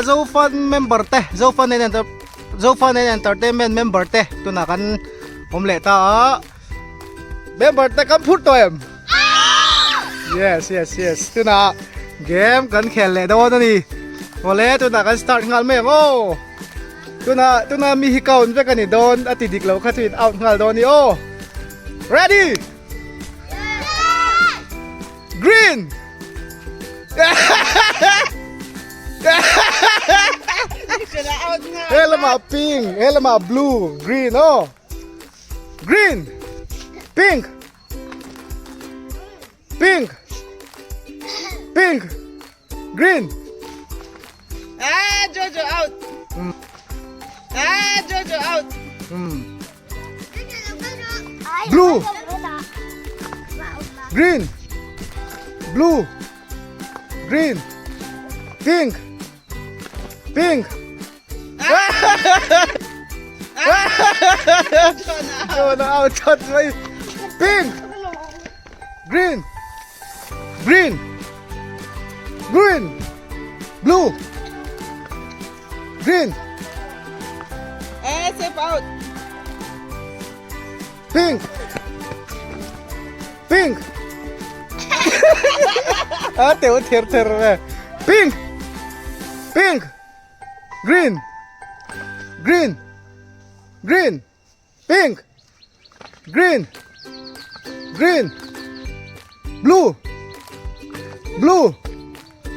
Zofan member teh, Zofan and Entertainment member teh. Tu na kan omlet ta. Member teh kan put to em. Yes. Tu na game kan khel le do na ni. Ole tu na kan start ngal me o. Tu na mi hikaun ve kan ni don atidik lo kha tweet out ngal do ni o. Ready? Green. Helma pink, helma blue, green, oh. Green, pink, pink, pink, green. Ah, Jojo out. Ah, Jojo out. Blue, green, blue, green, pink, pink. Jonah out, pink, green, green, green, blue, green, Ah, step out. pink, pink. Teo ter pink, pink, green, green, green, pink, green, green, blue, blue,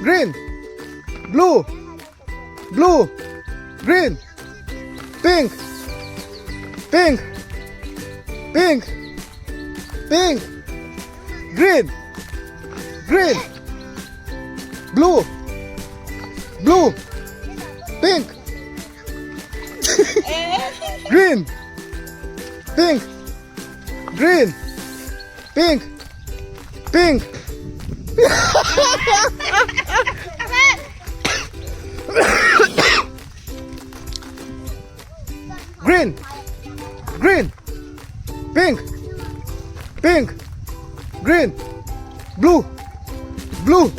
green, blue, blue, green, pink, pink, pink, pink, green, green, blue, blue, pink, green, pink, green, pink, pink. Green, green, pink, pink, green, blue, blue,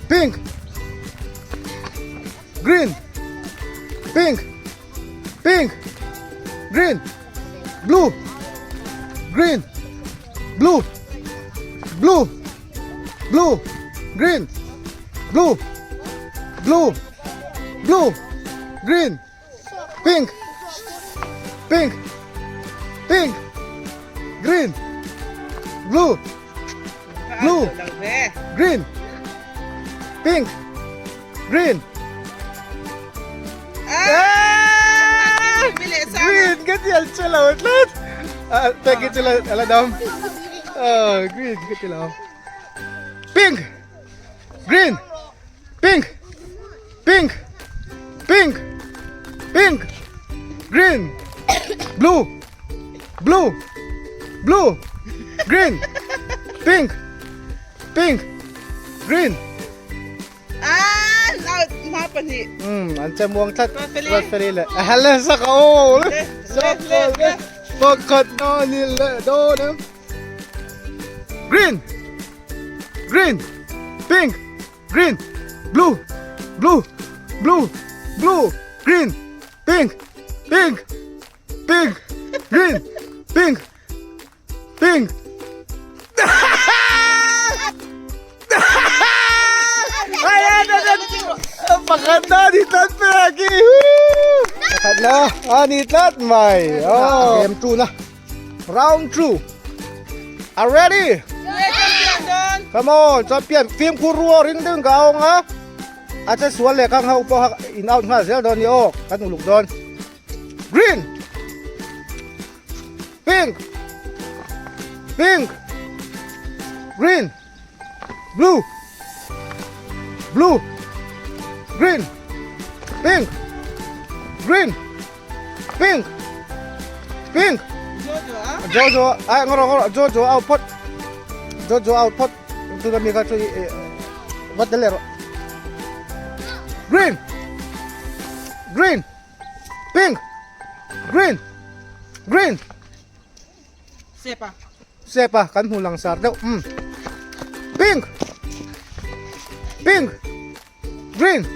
pink, green, pink, pink, green, blue, green, blue, blue, blue, green, blue, blue, blue, green, pink, pink, pink, green, blue, blue, green, pink, green. Green, kecil celah outlet. Pakai celah ala dam. Green kecil lah. Pink, green, pink, pink, pink, pink, green, blue, blue, blue, green, pink, pink, green. Ah, out. Apa ni? Ancam buang cat. Referee le. Halah sakau. Sakau le. Pakat no ni le do ne. Green, green, pink, green, blue, blue, blue, blue, green, pink, pink, pink, green, pink, pink. Pakat na ditlat pa lagi. Pakat na. Ditlat may. Game 2 na. Round 2. Are ready? Come on, champion. Film kuruo ring ding kaong ha. Acha sual le kang hau po in out nga sel don yo. Kan uluk don. Green. Pink. Pink. Green. Blue. Blue. Green. Pink. Green. Pink. Pink. Jojo, ngoro Jojo output. Jojo output. Itu kami kasih buat delero. Green. Green. Pink. Green. Green. Siapa kan hulang sardo. Pink. Pink. Green.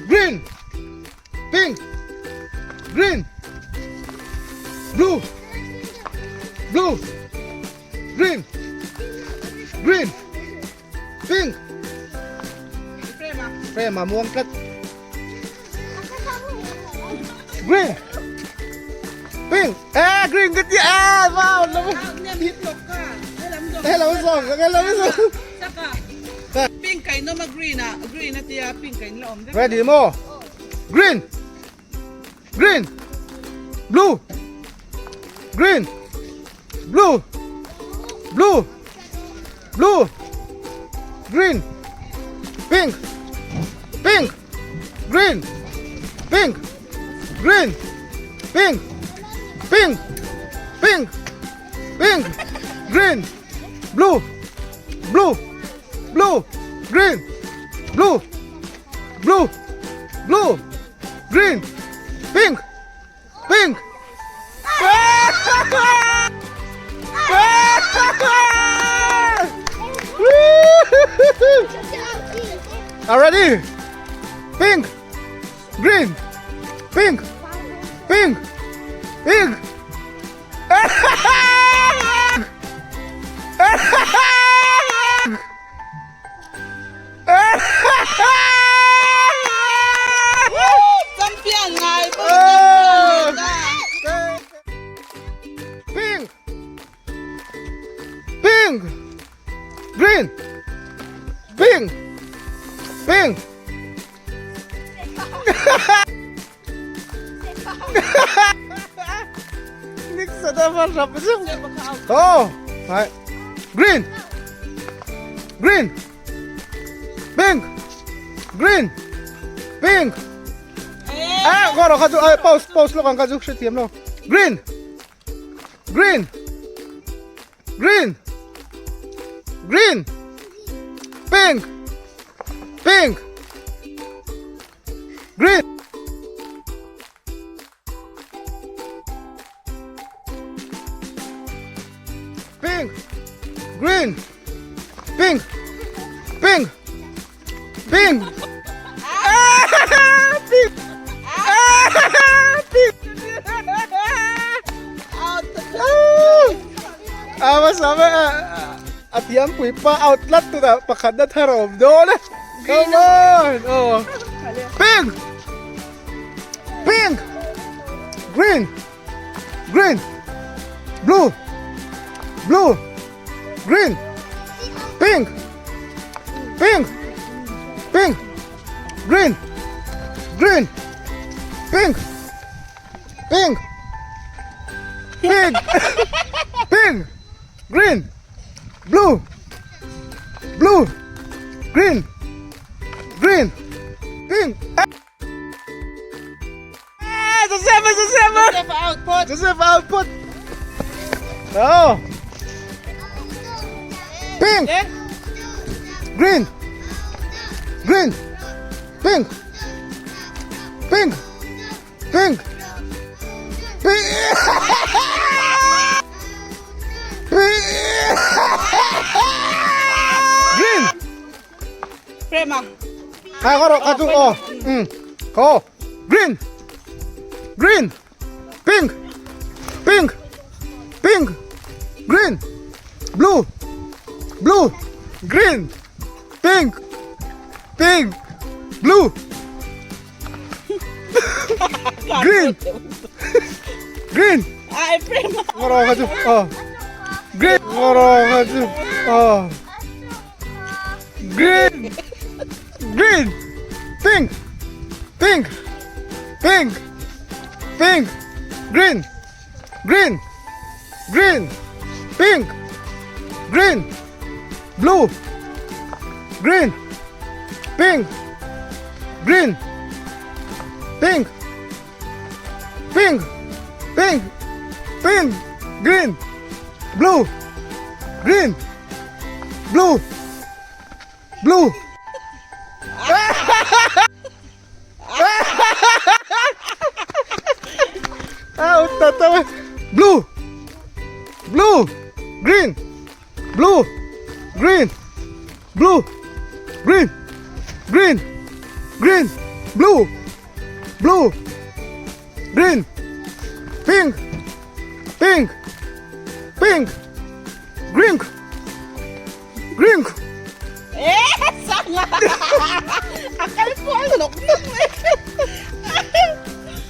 green, pink, green, blue, blue, green, green, pink. Prema. Prema, muang kat. Green, pink, green kat ya, wow, naman. Niya hitlok ka. Alam mo. Hello, song, hello, song. Saka. Pink kay no mag-green na. Green na tiya pink kay laom. Ready mo? Green, green, blue, green, blue, blue, blue, green, pink, pink, green, pink, green, pink, pink, pink, pink, green, blue, blue, blue, green, blue, blue, blue, green, pink, pink. Already? Pink, green, pink, pink, pink. Champion nga. Pink, pink, green, pink, pink. Niks ada apa sih? Oh, hai. Green, green, pink, green, pink. Koro kaju, pause lo kan kaju setiap lo. Green, green, green, green, pink, pink, green. Pink, green, pink, pink, pink. Pink. Sama at yan po pa-outlet to na pakadat harom doon. Come on. Oh. Pink. Pink. Green. Green. Blue. Blue. Green. Pink. Pink. Pink. Green. Green. Pink. Pink. Pink. Pink. Green. Blue. Blue. Green. Green. Pink. Joseph, Step output. Joseph output. Oh. Pink. Green. Green. Pink. Pink. Pink. Pink. Green. Prema. Koro kaju oh. Ko. Green. Green. Pink. Pink. Pink. Green. Blue. Blue. Green. Pink. Pink. Blue. Green. Green. Ay, prema. Koro kaju oh. Green. Koro kaju oh. Green. Green. Pink. Pink. Pink. Pink. Green. Green. Green. Pink. Green. Blue. Green. Pink. Green. Pink. Pink. Pink. Pink. Green. Blue. Green. Blue. Blue. Tatawa. Blue. Blue. Green. Blue. Green. Blue. Green. Green. Green. blue, blue, green, pink, pink, pink, green, green. Sanga! Akal ko ang loknok eh.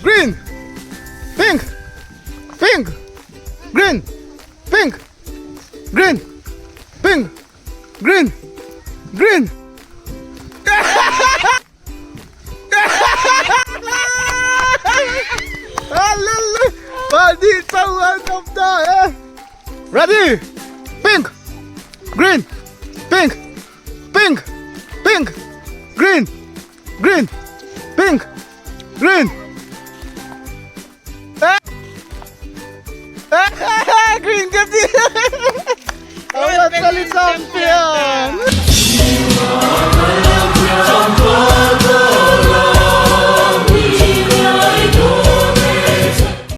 Green, pink, pink, green, pink, green, pink, green, green. Padi tawan of the ready, pink, green, pink, pink, pink, green, green, pink, green. Green ka din! Awat Green kali champion!